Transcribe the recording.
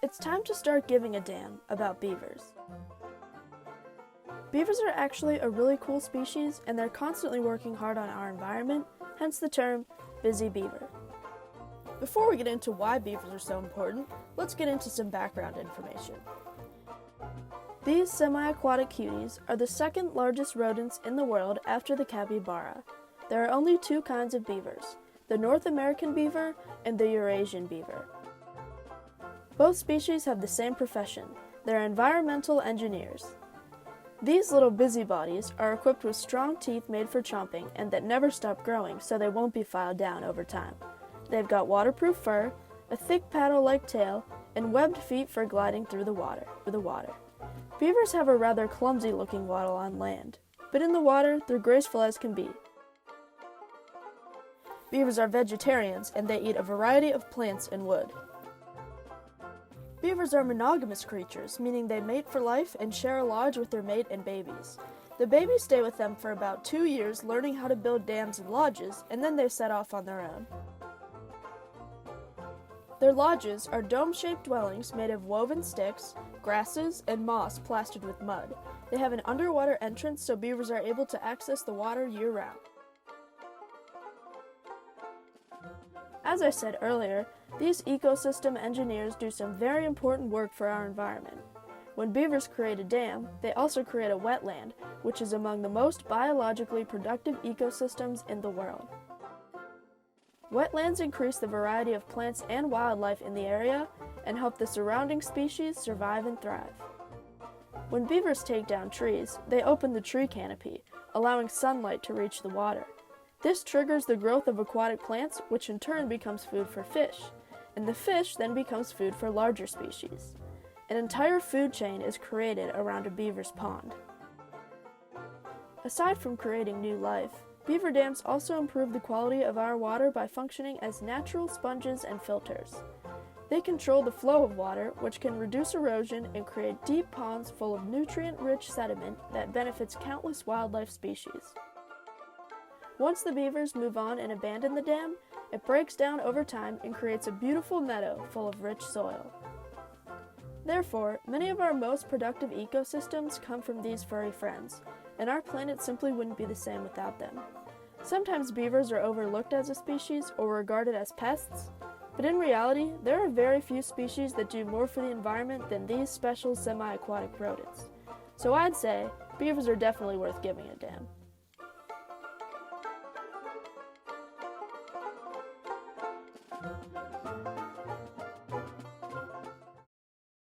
It's time to start giving a damn about beavers. Beavers are actually a really cool species, and they're constantly working hard on our environment, hence the term busy beaver. Before we get into why beavers are so important, let's get into some background information. These semi-aquatic cuties are the second largest rodents in the world after the capybara. There are only two kinds of beavers, the North American beaver and the Eurasian beaver. Both species have the same profession. They're environmental engineers. These little busybodies are equipped with strong teeth made for chomping and that never stop growing so they won't be filed down over time. They've got waterproof fur, a thick paddle-like tail, and webbed feet for gliding through the water. Beavers have a rather clumsy-looking waddle on land, but in the water, they're graceful as can be. Beavers are vegetarians, and they eat a variety of plants and wood. Beavers are monogamous creatures, meaning they mate for life and share a lodge with their mate and babies. The babies stay with them for about 2 years learning how to build dams and lodges, and then they set off on their own. Their lodges are dome-shaped dwellings made of woven sticks, grasses, and moss plastered with mud. They have an underwater entrance so beavers are able to access the water year-round. As I said earlier, these ecosystem engineers do some very important work for our environment. When beavers create a dam, they also create a wetland, which is among the most biologically productive ecosystems in the world. Wetlands increase the variety of plants and wildlife in the area and help the surrounding species survive and thrive. When beavers take down trees, they open the tree canopy, allowing sunlight to reach the water. This triggers the growth of aquatic plants, which in turn becomes food for fish, and the fish then becomes food for larger species. An entire food chain is created around a beaver's pond. Aside from creating new life, beaver dams also improve the quality of our water by functioning as natural sponges and filters. They control the flow of water, which can reduce erosion and create deep ponds full of nutrient-rich sediment that benefits countless wildlife species. Once the beavers move on and abandon the dam, it breaks down over time and creates a beautiful meadow full of rich soil. Therefore, many of our most productive ecosystems come from these furry friends, and our planet simply wouldn't be the same without them. Sometimes beavers are overlooked as a species or regarded as pests, but in reality, there are very few species that do more for the environment than these special semi-aquatic rodents. So I'd say, beavers are definitely worth giving a damn.